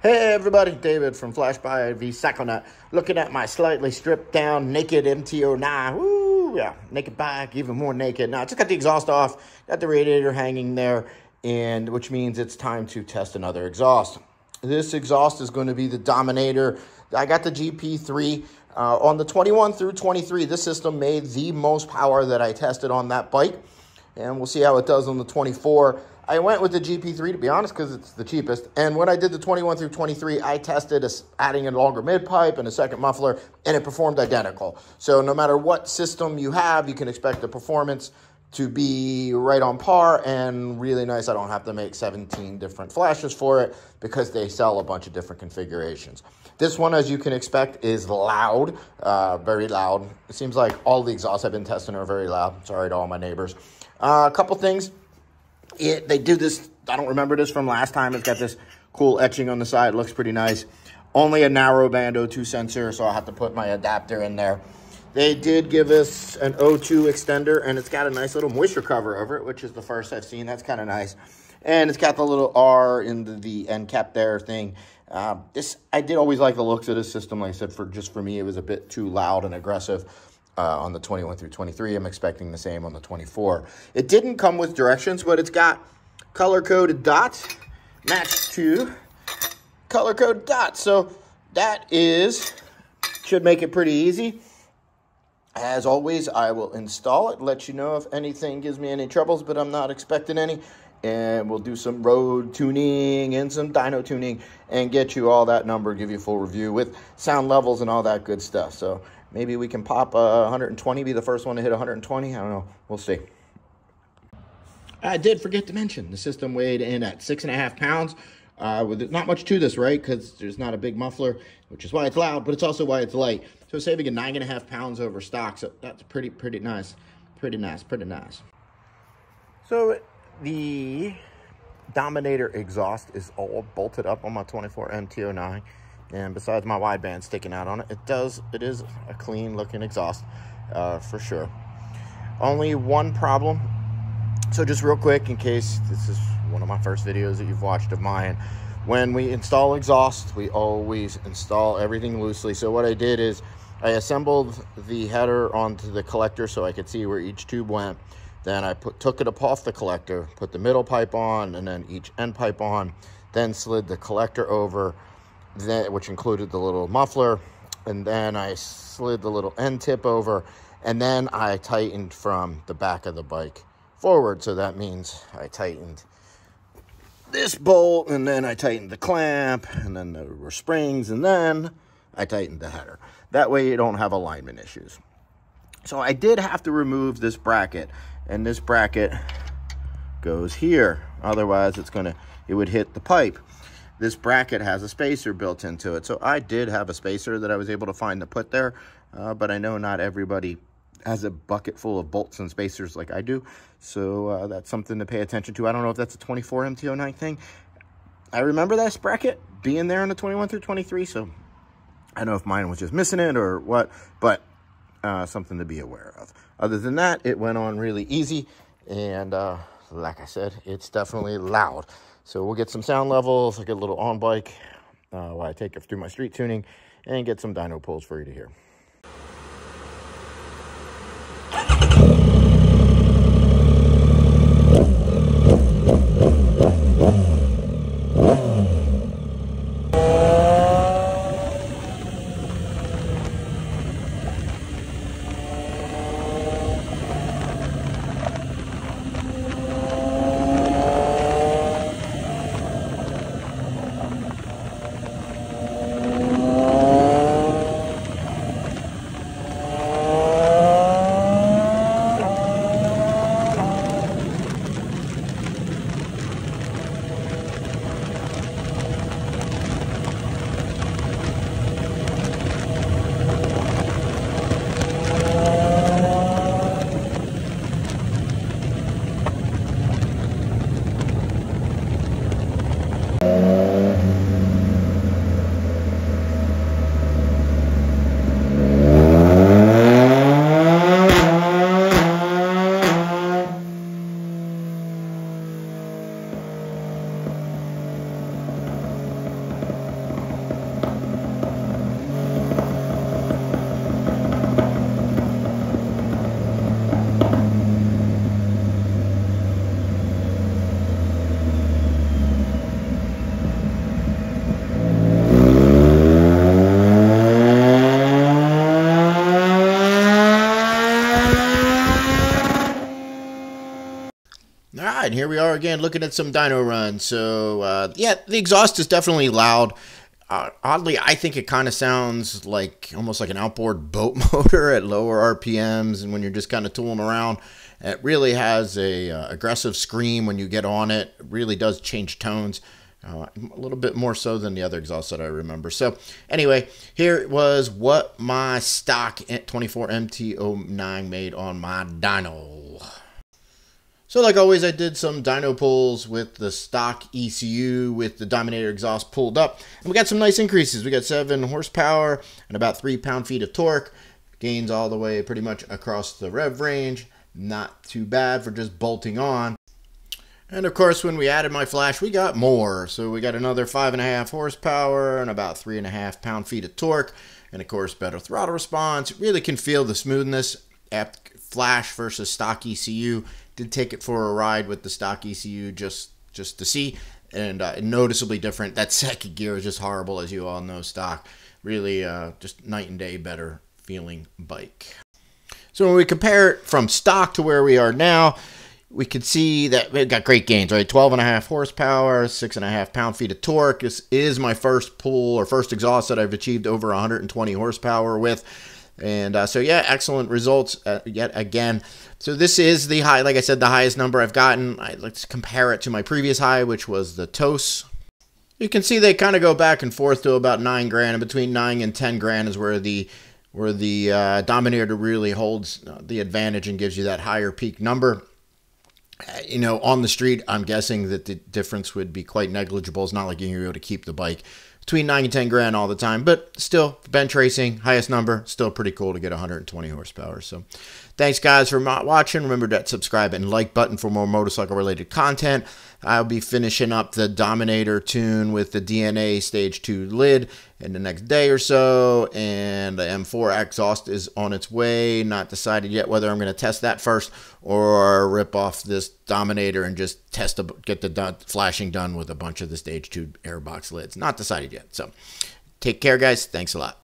Hey everybody, David from Flash by Vcyclenut, looking at my slightly stripped down naked MT09. Woo, yeah, naked bike, even more naked. Now I just got the exhaust off, got the radiator hanging there, and which means it's time to test another exhaust. This exhaust is going to be the Dominator. I got the GP3 on the 21 through 23. This system made the most power that I tested on that bike, and we'll see how it does on the 24. I went with the GP3, to be honest, because it's the cheapest. And when I did the 21 through 23, I tested adding a longer mid-pipe and a second muffler, and it performed identical. So no matter what system you have, you can expect the performance to be right on par and really nice. I don't have to make 17 different flashes for it because they sell a bunch of different configurations. This one, as you can expect, is loud, very loud. It seems like all the exhausts I've been testing are very loud. Sorry to all my neighbors. A couple things. They do this, I don't remember this from last time. It's got this cool etching on the side. It looks pretty nice. Only a narrow band O2 sensor, so I'll have to put my adapter in there. They did give us an O2 extender, and it's got a nice little moisture cover over it, which is the first I've seen. That's kind of nice. And it's got the little R in the end cap there thing. I did always like the looks of this system. Like I said, for me, it was a bit too loud and aggressive. On the 21 through 23, I'm expecting the same on the 24. It didn't come with directions, but it's got color-coded dots matched to color-coded dots. So that should make it pretty easy. As always, I will install it, let you know if anything gives me any troubles, but I'm not expecting any. And we'll do some road tuning and some dyno tuning and get you all that number, give you a full review with sound levels and all that good stuff. So maybe we can pop 120, be the first one to hit 120. I don't know. We'll see. I did forget to mention the system weighed in at 6.5 pounds. With not much to this, right? Because there's not a big muffler, which is why it's loud, but it's also why it's light. So saving 9.5 pounds over stock. So that's pretty nice. Pretty nice. So the Dominator exhaust is all bolted up on my 24 MT09, and besides my wideband sticking out on it, it is a clean looking exhaust for sure. Only one problem. So just real quick, in case this is one of my first videos that you've watched of mine, when we install exhaust, we always install everything loosely. So what I did is I assembled the header onto the collector so I could see where each tube went. Then I took it up off the collector, put the middle pipe on, and then each end pipe on, then slid the collector over, which included the little muffler, and then I slid the little end tip over, and then I tightened from the back of the bike forward. So that means I tightened this bolt, and then I tightened the clamp, and then there were springs, and then I tightened the header. That way you don't have alignment issues. So I did have to remove this bracket, and this bracket goes here. Otherwise, it would hit the pipe. This bracket has a spacer built into it. So I did have a spacer that I was able to find to put there, but I know not everybody has a bucket full of bolts and spacers like I do. So that's something to pay attention to. I don't know if that's a 24 MT09 thing. I remember that bracket being there in the 21 through 23, so I don't know if mine was just missing it or what, but something to be aware of. Other than that, it went on really easy, and like I said, it's definitely loud. So we'll get some sound levels. I'll get a little on bike while I take it through my street tuning and get some dyno pulls for you to hear. All right, here we are again looking at some dyno runs. So, yeah, the exhaust is definitely loud. Oddly, I think it kind of sounds like almost like an outboard boat motor at lower RPMs, and when you're just kind of tooling around. It really has a aggressive scream when you get on it. It really does change tones. A little bit more so than the other exhausts that I remember. So anyway, here was what my stock 24 MT09 made on my dyno. So like always, I did some dyno pulls with the stock ECU with the Dominator exhaust pulled up. And we got some nice increases. We got 7 horsepower and about 3 pound-feet of torque. Gains all the way pretty much across the rev range. Not too bad for just bolting on. And of course, when we added my flash, we got more. So we got another 5.5 horsepower and about 3.5 pound-feet of torque. And of course, better throttle response. Really can feel the smoothness at flash versus stock ECU. Did take it for a ride with the stock ECU just to see. And noticeably different. That second gear is just horrible, as you all know, stock. Really just night and day better feeling bike. So when we compare it from stock to where we are now, we could see that we've got great gains, right? 12.5 horsepower, 6.5 pound-feet of torque. This is my first pull or first exhaust that I've achieved over 120 horsepower with. And so, yeah, excellent results yet again. So this is the high, like I said, the highest number I've gotten. Let's compare it to my previous high, which was the TOS. You can see they kind of go back and forth to about 9 grand, and between 9 and 10 grand is where the Dominator really holds the advantage and gives you that higher peak number. You know, on the street, I'm guessing that the difference would be quite negligible. It's not like you're able to keep the bike between 9 and 10 grand all the time, but still, bench racing, highest number, still pretty cool to get 120 horsepower. So thanks, guys, for watching. Remember that subscribe and like button for more motorcycle-related content. I'll be finishing up the Dominator tune with the DNA Stage 2 lid in the next day or so, and the M4 exhaust is on its way. Not decided yet whether I'm going to test that first or rip off this Dominator and just get the flashing done with a bunch of the Stage 2 airbox lids. Not decided yet. So take care, guys. Thanks a lot.